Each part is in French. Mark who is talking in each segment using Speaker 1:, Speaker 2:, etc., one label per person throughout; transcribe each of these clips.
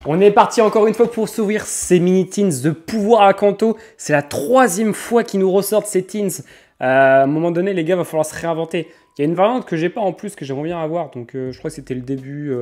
Speaker 1: On est parti encore une fois pour s'ouvrir ces mini teens de pouvoir à Kanto. C'est la 3e fois qu'ils nous ressortent ces teens. À un moment donné, les gars, va falloir se réinventer. Il y a une variante que j'ai pas en plus, que j'aimerais bien avoir. Donc, je crois que c'était le début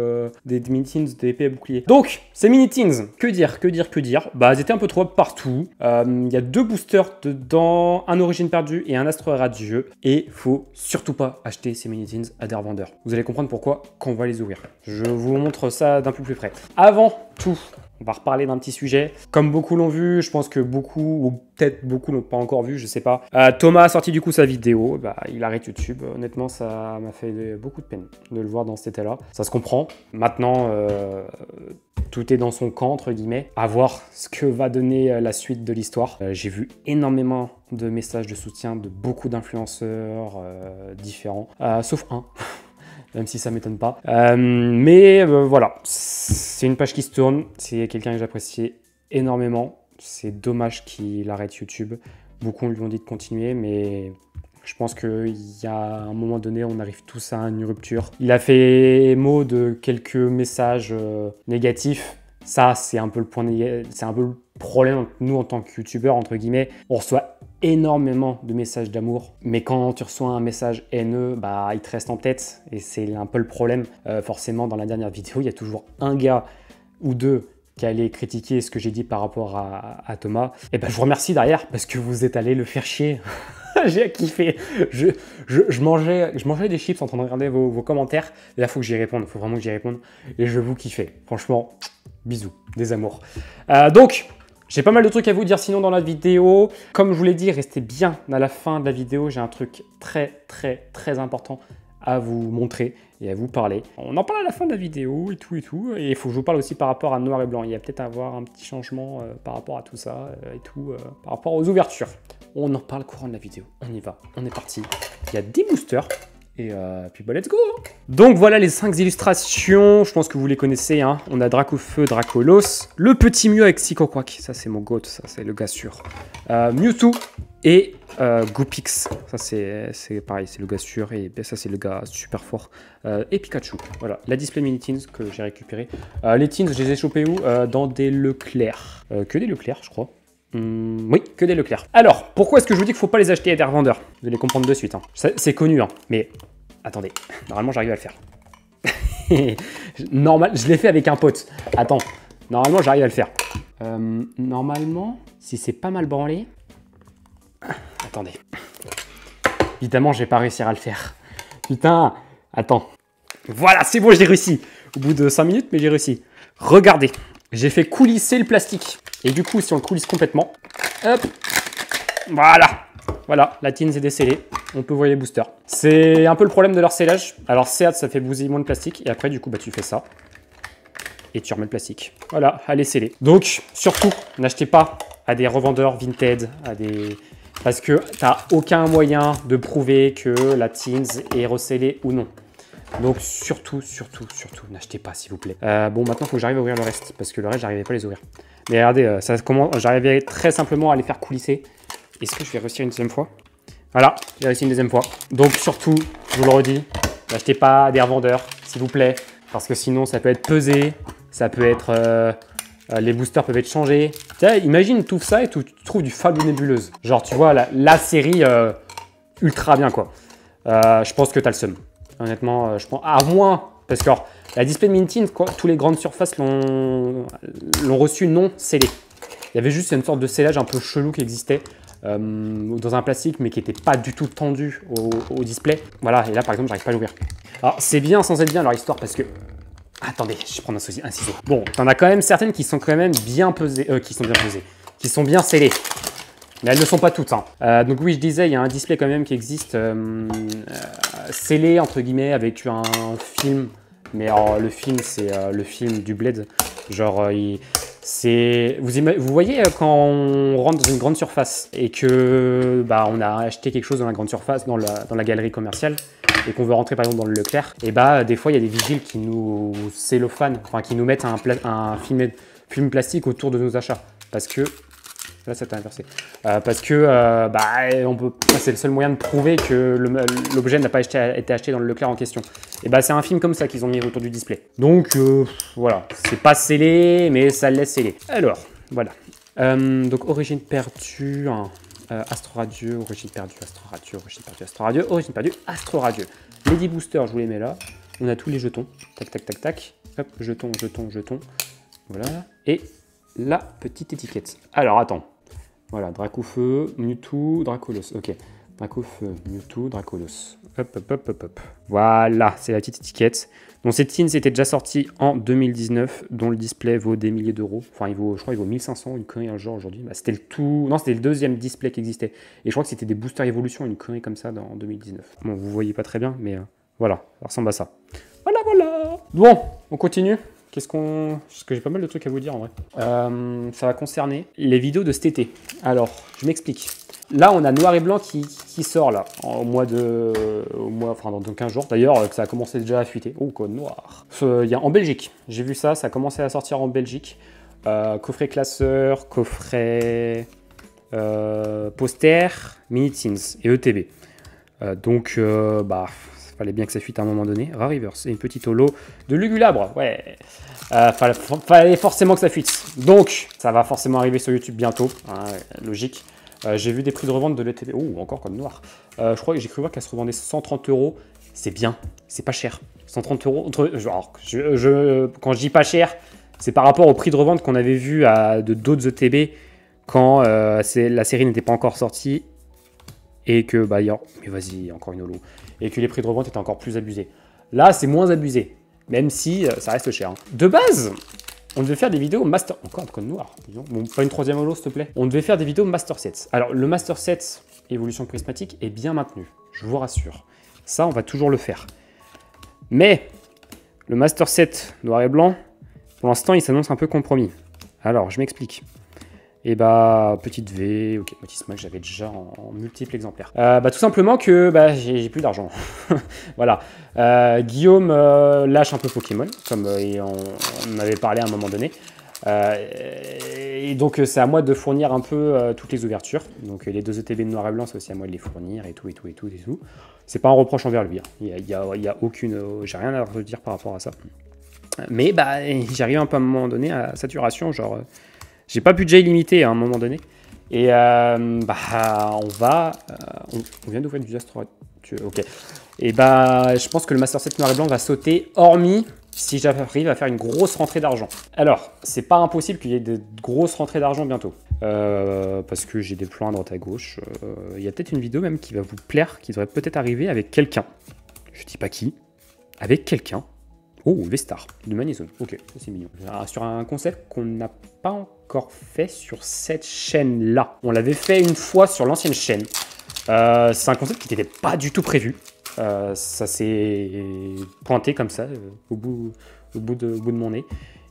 Speaker 1: des mini teens d'épée à bouclier. Donc, ces mini teens, que dire. Bah, elles étaient un peu trop partout. Il y a 2 boosters dedans, un origine perdue et un astre radieux. Et faut surtout pas acheter ces mini teens à des revendeurs. Vous allez comprendre pourquoi quand on va les ouvrir. Je vous montre ça d'un peu plus près. Avant tout, on va reparler d'un petit sujet. Comme beaucoup l'ont vu, je pense que beaucoup, ou peut-être beaucoup l'ont pas encore vu, je sais pas. Thomas a sorti du coup sa vidéo, bah, il arrête YouTube. Honnêtement, ça m'a fait beaucoup de peine de le voir dans cet état-là. Ça se comprend. Maintenant, tout est dans son camp, entre guillemets. À voir ce que va donner la suite de l'histoire. J'ai vu énormément de messages de soutien de beaucoup d'influenceurs différents, sauf un. Même si ça m'étonne pas. Mais voilà, c'est une page qui se tourne, c'est quelqu'un que j'apprécie énormément. C'est dommage qu'il arrête YouTube. Beaucoup lui ont dit de continuer, mais je pense qu'il y a un moment donné, on arrive tous à une rupture. Il a fait mot de quelques messages négatifs. Ça, c'est un peu le point c'est un peu le problème, nous en tant que youtubeurs, entre guillemets, on reçoit énormément de messages d'amour, mais quand tu reçois un message haineux, bah il te reste en tête, et c'est un peu le problème. Forcément, dans la dernière vidéo, il y a toujours un gars ou deux qui allait critiquer ce que j'ai dit par rapport à Thomas. Et ben je vous remercie derrière, parce que vous êtes allé le faire chier. J'ai kiffé. Je mangeais des chips en train de regarder vos commentaires. Et là, il faut que j'y réponde. Il faut vraiment que j'y réponde. Et je vous kiffais. Franchement, bisous, des amours. Donc, j'ai pas mal de trucs à vous dire sinon dans la vidéo. Comme je vous l'ai dit, restez bien à la fin de la vidéo. J'ai un truc très important à vous montrer et à vous parler. On en parle à la fin de la vidéo et tout. Et il faut que je vous parle aussi par rapport à noir et blanc. Il y a peut-être à avoir un petit changement par rapport à tout ça et tout, par rapport aux ouvertures. On en parle courant de la vidéo. On y va, on est parti. Il y a 10 boosters. Et puis bah let's go. Donc voilà les 5 illustrations, je pense que vous les connaissez, hein. On a Dracofeu, Dracolos, le petit Mew avec Psychoquack, ça c'est mon goat, ça c'est le gars sûr. Mewtwo et Goopix, ça c'est pareil, c'est le gars sûr, et ça c'est le gars super fort. Et Pikachu, voilà, la display mini teens que j'ai récupéré. Les teens, je les ai chopés où dans des Leclerc, que des Leclerc je crois. Oui, que des Leclerc. Alors, pourquoi est-ce que je vous dis qu'il ne faut pas les acheter à des revendeurs? Vous allez comprendre de suite. Hein. C'est connu, hein. Mais attendez, normalement j'arrive à le faire. Normal, je l'ai fait avec un pote. Attends, normalement j'arrive à le faire. Normalement, si c'est pas mal branlé... Attendez. Évidemment, je vais pas réussir à le faire. Putain, attends. Voilà, c'est bon, j'ai réussi. Au bout de 5 minutes, mais j'ai réussi. Regardez, j'ai fait coulisser le plastique. Et du coup, si on le coulisse complètement, hop, voilà, la teens est décellée. On peut voir les boosters. C'est un peu le problème de leur scellage. Alors certes, ça fait bousiller moins de plastique. Et après, du coup, bah, tu fais ça. Et tu remets le plastique. Voilà, elle est scellée. Donc, surtout, n'achetez pas à des revendeurs Vinted, parce que tu n'as aucun moyen de prouver que la teens est recellée ou non. Donc surtout, n'achetez pas s'il vous plaît. Bon, maintenant il faut que j'arrive à ouvrir le reste, parce que le reste, j'arrivais pas à les ouvrir. Mais regardez, j'arrivais très simplement à les faire coulisser. Est-ce que je vais réussir une deuxième fois? Voilà, j'ai réussi une deuxième fois. Donc surtout, je vous le redis, n'achetez pas des revendeurs, s'il vous plaît, parce que sinon ça peut être pesé, ça peut être... les boosters peuvent être changés. Tiens, imagine tout ça et tu trouves du Fabio Nébuleuse. Genre, tu vois, la série ultra bien, quoi. Je pense que tu as le seum. Honnêtement, je pense... À moins, parce que la display mini teens, tous les grandes surfaces l'ont reçu non scellé. Il y avait juste une sorte de scellage un peu chelou qui existait dans un plastique, mais qui n'était pas du tout tendu au display. Voilà, et là, par exemple, j'arrive pas à l'ouvrir. Alors, c'est bien sans être bien leur histoire, parce que... Attendez, je vais prendre un ciseau. Bon, t'en as quand même certaines qui sont quand même bien pesées, qui sont bien scellées. Mais elles ne sont pas toutes. Hein. Donc oui, je disais, il y a un display quand même qui existe scellé, entre guillemets, avec un film. Mais alors, le film, c'est le film du Bled. Genre, vous voyez quand on rentre dans une grande surface et que bah, on a acheté quelque chose dans la grande surface, dans la galerie commerciale, et qu'on veut rentrer par exemple dans le Leclerc, et bah des fois il y a des vigiles qui nous cellophanent, enfin qui nous mettent un film plastique autour de nos achats. Parce que Là, ça t'a inversé. Parce que c'est le seul moyen de prouver que l'objet n'a pas été acheté dans le Leclerc en question. Et bah, c'est un film comme ça qu'ils ont mis autour du display. Donc, voilà. C'est pas scellé, mais ça le laisse scellé. Alors, voilà. Donc, origine perdue, hein. Astro Radieux, origine perdue, Astro Radieux, origine perdue, Astro Radieux, origine perdue, Astro Radieux. Les 10 boosters, je vous les mets là. On a tous les jetons. Tac, tac, tac, tac. Hop, jetons, jetons, jetons. Voilà. Et la petite étiquette. Alors, attends. Voilà, Dracofeu, Mewtwo, Dracolos. Ok. Dracofeu, Mewtwo, Dracolos. Hop, hop, hop, hop, hop. Voilà, c'est la petite étiquette. Donc, cette tin était déjà sortie en 2019, dont le display vaut des milliers d'euros. Enfin, je crois qu'il vaut 1500, une connerie un jour aujourd'hui. Bah, c'était le deuxième display qui existait. Et je crois que c'était des boosters évolution, une connerie comme ça en 2019. Bon, vous voyez pas très bien, mais voilà, ça ressemble à ça. Voilà, voilà. Bon, on continue. Parce que j'ai pas mal de trucs à vous dire en vrai. Ça va concerner les vidéos de cet été. Alors, je m'explique. Là, on a Noir et Blanc qui sort là, dans 15 jours. D'ailleurs, ça a commencé déjà à fuiter. Oh, code noir. Il y a en Belgique. J'ai vu ça, ça a commencé à sortir en Belgique. Coffret classeur, coffret poster, mini-teens et ETB. Fallait bien que ça fuite à un moment donné. Rare Reverse et une petite holo de Lugulabre. Ouais. Fallait forcément que ça fuite. Donc, ça va forcément arriver sur YouTube bientôt. Hein, logique. J'ai vu des prix de revente de l'ETB. Oh, encore comme noir. Je crois que j'ai cru voir qu'elle se revendait 130 €. C'est bien. C'est pas cher. 130 €. Quand je dis pas cher, c'est par rapport au prix de revente qu'on avait vu de d'autres ETB quand la série n'était pas encore sortie. Et que, mais vas-y, encore une holo. Et que les prix de revente étaient encore plus abusés. Là, c'est moins abusé, même si ça reste cher. Hein. De base, on devait faire des vidéos Master... Encore un code noir, disons. Bon, pas une troisième holo, s'il te plaît. On devait faire des vidéos Master 7. Alors, le Master 7 évolution prismatique est bien maintenu, je vous rassure. Ça, on va toujours le faire. Mais, le Master 7 noir et blanc, pour l'instant, il s'annonce un peu compromis. Alors, je m'explique. Et petite V, ok, Motis Max, j'avais déjà en multiples exemplaires. Tout simplement que j'ai plus d'argent. Voilà. Guillaume lâche un peu Pokémon, comme on avait parlé à un moment donné. Et donc, c'est à moi de fournir un peu toutes les ouvertures. Donc, les 2 ETB de noir et blanc, c'est aussi à moi de les fournir et tout. C'est pas un reproche envers lui. Hein. Il y a aucune... j'ai rien à redire par rapport à ça. Mais j'arrive un peu à un moment donné à saturation, genre... j'ai pas budget illimité à un moment donné. Et on vient d'ouvrir du Astro. Ok. Et je pense que le Master 7 noir et blanc va sauter, hormis si j'arrive à faire une grosse rentrée d'argent. Alors, c'est pas impossible qu'il y ait de grosses rentrées d'argent bientôt. Parce que j'ai des plans à droite à gauche. Il y a peut-être une vidéo même qui va vous plaire, qui devrait peut-être arriver avec quelqu'un. Je dis pas qui. Avec quelqu'un. Oh, Vestar, de Manizone. Ok, ça c'est mignon. Sur un concept qu'on n'a pas encore fait sur cette chaîne-là. On l'avait fait une fois sur l'ancienne chaîne. C'est un concept qui n'était pas du tout prévu. Ça s'est pointé comme ça, au bout de mon nez.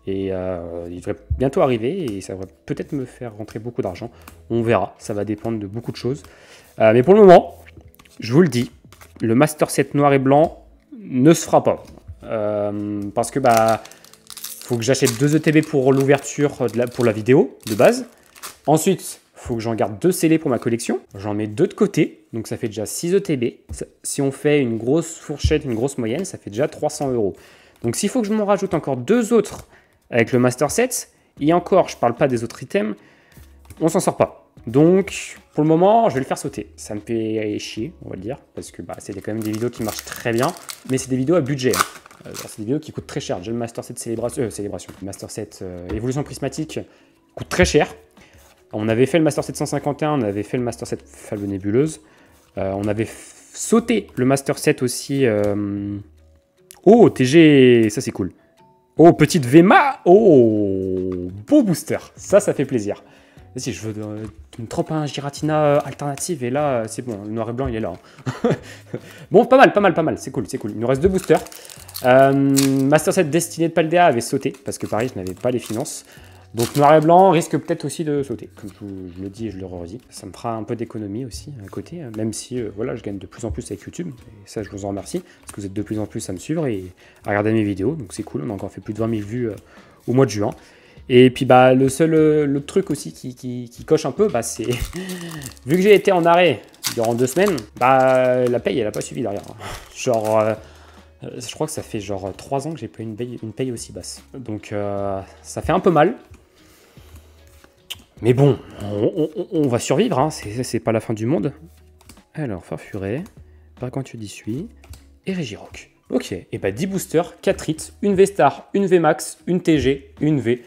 Speaker 1: Et il devrait bientôt arriver et ça devrait peut-être me faire rentrer beaucoup d'argent. On verra, ça va dépendre de beaucoup de choses. Mais pour le moment, je vous le dis, le Master 7 noir et blanc ne se fera pas. Parce que faut que j'achète 2 ETB pour l'ouverture pour la vidéo de base. Ensuite, faut que j'en garde 2 scellés pour ma collection. J'en mets 2 de côté, donc ça fait déjà 6 ETB. Si on fait une grosse fourchette, une grosse moyenne, ça fait déjà 300 €. Donc s'il faut que je m'en rajoute encore 2 autres avec le Master 7, et encore, je parle pas des autres items, on s'en sort pas. Donc, pour le moment, je vais le faire sauter. Ça me fait chier, on va le dire, parce que c'est quand même des vidéos qui marchent très bien, mais c'est des vidéos à budget. Hein. C'est des vidéos qui coûtent très cher. Déjà, le Master 7 célébration, le Master 7 évolution prismatique coûte très cher. On avait fait le Master 751, on avait fait le Master 7 Falbe Nébuleuse. On avait sauté le Master 7 aussi. Oh, TG, ça c'est cool. Oh, petite Vema. Oh, beau booster. Ça fait plaisir. Si je veux une trop un Giratina alternative, et là, c'est bon, le noir et blanc, il est là. Hein. Bon, pas mal, c'est cool. Il nous reste 2 boosters. Master 7 Destiné de Paldea avait sauté, parce que pareil, je n'avais pas les finances. Donc noir et blanc risque peut-être aussi de sauter, comme je le dis et je le redis. Ça me fera un peu d'économie aussi à côté, même si je gagne de plus en plus avec YouTube. Et ça, je vous en remercie, parce que vous êtes de plus en plus à me suivre et à regarder mes vidéos. Donc c'est cool, on a encore fait plus de 20 000 vues au mois de juin. Et puis bah le truc aussi qui coche un peu, bah c'est vu que j'ai été en arrêt durant 2 semaines, bah la paye elle a pas suivi derrière. Genre je crois que ça fait genre 3 ans que j'ai pas une paye aussi basse. Donc ça fait un peu mal. Mais bon, on va survivre, hein. C'est pas la fin du monde. Alors, Farfuré, Parquantier d'Issui et Régirock. Ok, et bah 10 boosters, 4 hits, une V-Star, une V-Max, une TG, une V.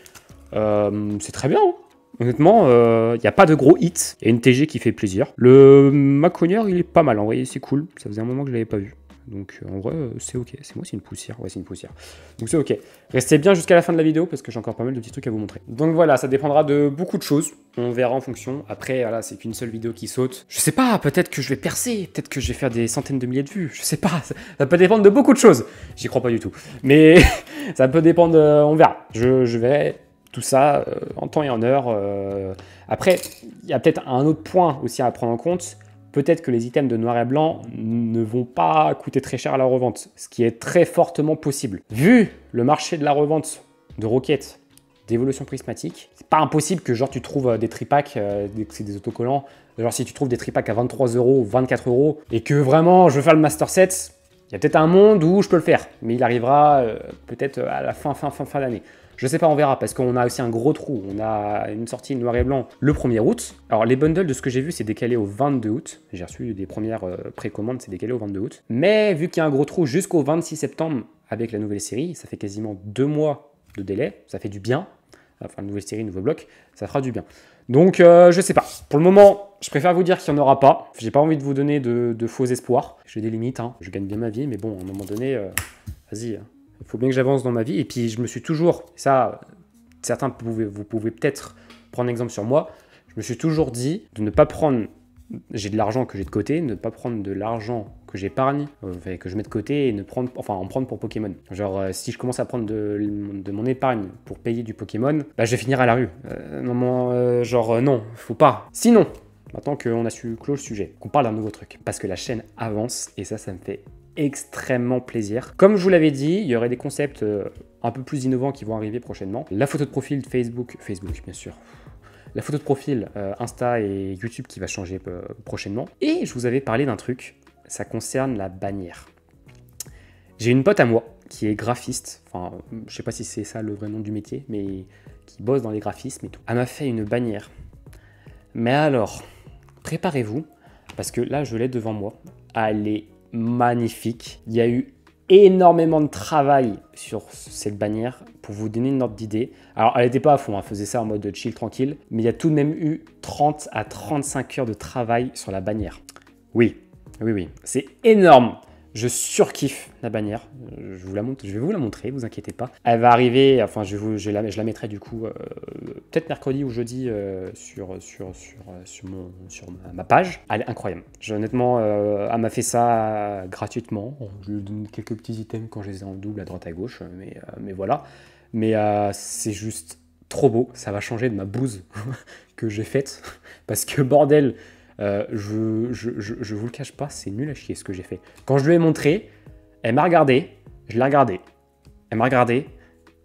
Speaker 1: C'est très bien, hein. Honnêtement, il n'y a pas de gros hits. Il y a une TG qui fait plaisir. Le Maconier, il est pas mal, en vrai, c'est cool. Ça faisait un moment que je l'avais pas vu. Donc en vrai, c'est ok. C'est moi, c'est une poussière. Ouais, c'est une poussière. Donc c'est ok. Restez bien jusqu'à la fin de la vidéo parce que j'ai encore pas mal de petits trucs à vous montrer. Donc voilà, ça dépendra de beaucoup de choses. On verra en fonction. Après, voilà, c'est qu'une seule vidéo qui saute. Je sais pas, peut-être que je vais percer. Peut-être que je vais faire des centaines de milliers de vues. Je sais pas. Ça peut dépendre de beaucoup de choses. J'y crois pas du tout. Mais ça peut dépendre. On verra. Je verrai tout ça en temps et en heure. Après, il y a peut-être un autre point aussi à prendre en compte. Peut-être que les items de noir et blanc ne vont pas coûter très cher à la revente, ce qui est très fortement possible. Vu le marché de la revente de roquettes, d'évolution prismatique, c'est pas impossible que genre tu trouves des tripacks, c'est des autocollants, genre si tu trouves des tripacks à 23 €, 24 €, et que vraiment je veux faire le master set, il y a peut-être un monde où je peux le faire, mais il arrivera peut-être à la fin d'année. Je sais pas, on verra, parce qu'on a aussi un gros trou. On a une sortie noir et blanc le 1er août. Alors, les bundles, de ce que j'ai vu, c'est décalé au 22 août. J'ai reçu des premières précommandes, c'est décalé au 22 août. Mais vu qu'il y a un gros trou jusqu'au 26 septembre avec la nouvelle série, ça fait quasiment 2 mois de délai. Ça fait du bien. Enfin, nouvelle série, nouveau bloc, ça fera du bien. Donc, je sais pas. Pour le moment, je préfère vous dire qu'il n'y en aura pas. J'ai pas envie de vous donner de faux espoirs. J'ai des limites, hein. Je gagne bien ma vie, mais bon, à un moment donné, vas-y. Il faut bien que j'avance dans ma vie. Et puis, je me suis toujours, ça, certains, vous pouvez peut-être prendre exemple sur moi, je me suis toujours dit de ne pas prendre, j'ai de l'argent que j'ai de côté, ne pas prendre de l'argent que j'épargne, que je mets de côté et ne prendre, enfin, en prendre pour Pokémon. Genre, si je commence à prendre de mon épargne pour payer du Pokémon, bah, je vais finir à la rue. Non, faut pas. Sinon, maintenant qu'on a su clore le sujet, qu'on parle d'un nouveau truc, parce que la chaîne avance et ça me fait extrêmement plaisir. Comme je vous l'avais dit, il y aurait des concepts un peu plus innovants qui vont arriver prochainement. La photo de profil Facebook bien sûr. La photo de profil Insta et YouTube qui va changer prochainement. Et je vous avais parlé d'un truc, ça concerne la bannière. J'ai une pote à moi qui est graphiste, enfin je sais pas si c'est ça le vrai nom du métier, mais qui bosse dans les graphismes et tout. Elle m'a fait une bannière. Mais alors, préparez-vous, parce que là je l'ai devant moi. Elle est magnifique. Il y a eu énormément de travail sur cette bannière pour vous donner une ordre d'idée. Alors, elle n'était pas à fond, elle faisait ça en mode chill, tranquille, mais il y a tout de même eu 30 à 35 heures de travail sur la bannière. Oui, c'est énorme. Je surkiffe la bannière. Je vais vous la montrer, vous inquiétez pas. Elle va arriver, enfin je la mettrai du coup peut-être mercredi ou jeudi sur ma page. Elle est incroyable. Honnêtement, elle m'a fait ça gratuitement. Je lui donne quelques petits items quand je les ai en double à droite à gauche, mais voilà. Mais c'est juste trop beau. Ça va changer de ma bouse que j'ai faite parce que bordel. Je vous le cache pas, c'est nul à chier ce que j'ai fait. Quand je lui ai montré, elle m'a regardé, je l'ai regardé, elle m'a regardé,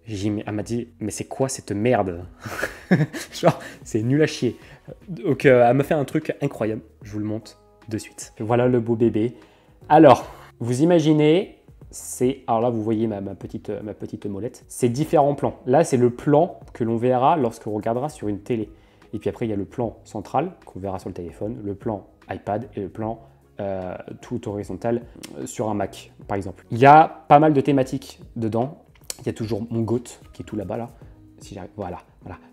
Speaker 1: elle m'a dit mais c'est quoi cette merde? Genre c'est nul à chier. Donc elle m'a fait un truc incroyable, je vous le montre de suite. Voilà le beau bébé. Alors, vous imaginez, alors là vous voyez ma petite molette, c'est différents plans. Là c'est le plan que l'on verra lorsqu'on regardera sur une télé. Et puis après, il y a le plan central qu'on verra sur le téléphone, le plan iPad et le plan tout horizontal sur un Mac, par exemple. Il y a pas mal de thématiques dedans. Il y a toujours mon GOAT qui est tout là-bas, là. Si j'arrive, voilà,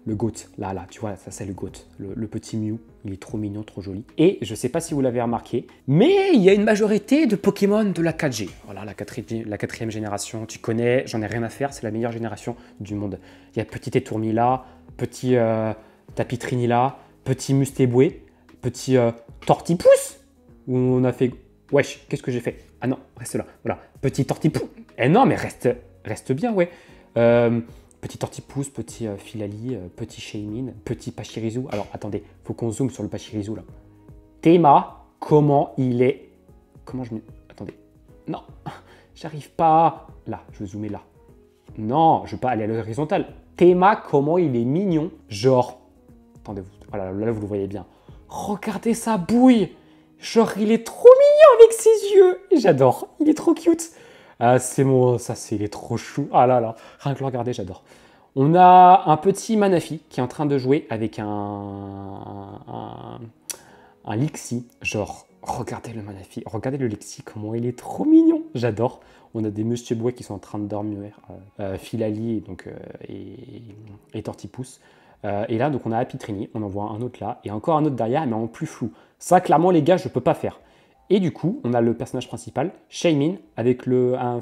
Speaker 1: le GOAT, là, tu vois, ça c'est le GOAT, le petit Mew. Il est trop mignon, trop joli. Et je ne sais pas si vous l'avez remarqué, mais il y a une majorité de Pokémon de la 4G. Voilà, la quatrième génération, tu connais, j'en ai rien à faire, c'est la meilleure génération du monde. Il y a petit Étourmila, petit... Tapitrinilla, petit Mustéboué, petit Tortipousse, où on a fait... Wesh, qu'est-ce que j'ai fait? Ah non, reste là, voilà. Petit Tortipousse. Eh non, mais reste bien, ouais. Petit Tortipousse, petit Filali, petit Shaymin, petit Pachirisu. Alors, attendez, faut qu'on zoome sur le Pachirisu, là. Théma, comment il est... Comment je... Attendez. Non, j'arrive pas. Là, je vais zoomer là. Non, je veux pas aller à l'horizontale. Théma, comment il est mignon. Genre, attendez, voilà, là vous le voyez bien. Regardez sa bouille. Genre, il est trop mignon avec ses yeux. J'adore, il est trop cute. Ah, c'est mon, ça c'est, il est trop chou. Ah là là, rien que le regarder, j'adore. On a un petit Manafi qui est en train de jouer avec un Lixie. Genre, regardez le Manafi, regardez le Lixie, comment il est trop mignon. J'adore. On a des Monsieur Bois qui sont en train de dormir. Filali et, donc, et Tortipousse. Et là, donc on a Apitrini, on en voit un autre là, et encore un autre derrière, mais en plus flou. Ça, clairement, les gars, je peux pas faire. Et du coup, on a le personnage principal, Shaymin, avec enfin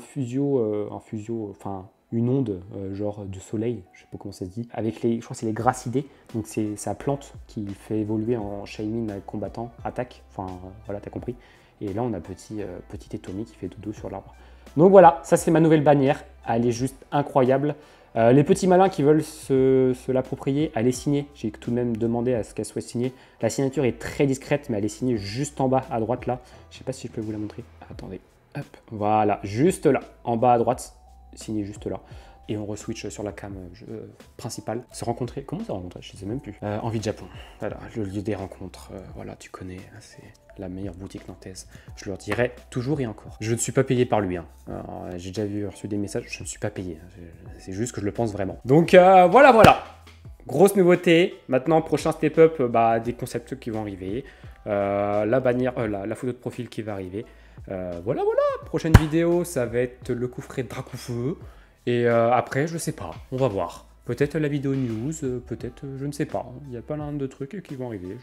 Speaker 1: une onde genre de soleil, je sais pas comment ça se dit, avec les, je crois que c'est les gracidés, donc c'est sa plante qui fait évoluer en Shaymin combattant, attaque, enfin voilà, t'as compris. Et là, on a petit Etomi qui fait dodo sur l'arbre. Donc voilà, ça c'est ma nouvelle bannière, elle est juste incroyable. Les petits malins qui veulent se l'approprier, elle est signée. J'ai tout de même demandé à ce qu'elle soit signée. La signature est très discrète, mais elle est signée juste en bas à droite là. Je sais pas si je peux vous la montrer. Attendez, hop, voilà, juste là, en bas à droite, signée juste là. Et on re-switch sur la cam principale. Se rencontrer, comment se rencontrer? Je ne sais même plus. Envie de Japon, voilà, le lieu des rencontres. Voilà, tu connais, c'est la meilleure boutique nantaise. Je leur dirai toujours et encore. Je ne suis pas payé par lui. Hein. J'ai déjà reçu des messages, je ne suis pas payé. C'est juste que je le pense vraiment. Donc voilà. Grosse nouveauté. Maintenant, prochain step-up, des concepts qui vont arriver. La bannière, la photo de profil qui va arriver. Voilà. Prochaine vidéo, ça va être le coffret de Dracoufeu. Et après, je sais pas, on va voir. Peut-être la vidéo news, peut-être, je ne sais pas. Il y a plein de trucs qui vont arriver.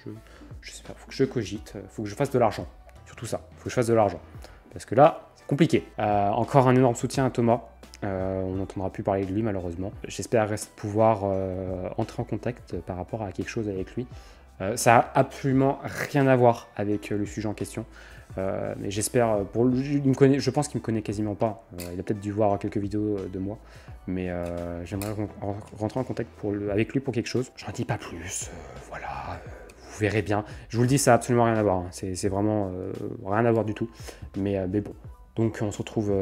Speaker 1: Je sais pas, faut que je cogite, faut que je fasse de l'argent. Surtout ça, faut que je fasse de l'argent. Parce que là, c'est compliqué. Encore un énorme soutien à Thomas. On n'entendra plus parler de lui malheureusement. J'espère pouvoir entrer en contact par rapport à quelque chose avec lui. Ça n'a absolument rien à voir avec le sujet en question. Mais j'espère, je pense qu'il me connaît quasiment pas. Il a peut-être dû voir quelques vidéos de moi, mais j'aimerais rentrer en contact avec lui pour quelque chose. J'en dis pas plus, voilà, vous verrez bien. Je vous le dis, ça n'a absolument rien à voir, hein. C'est vraiment rien à voir du tout, mais bon. Donc on se retrouve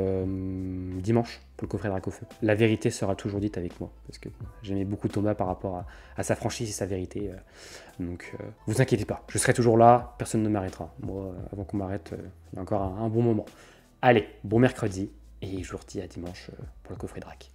Speaker 1: dimanche pour le coffret Dracaufeu. La vérité sera toujours dite avec moi, parce que j'aimais beaucoup Thomas par rapport à sa franchise et sa vérité. Donc vous inquiétez pas, je serai toujours là, personne ne m'arrêtera. Moi, avant qu'on m'arrête, il y a encore un bon moment. Allez, bon mercredi, et je vous redis à dimanche pour le coffret Drac.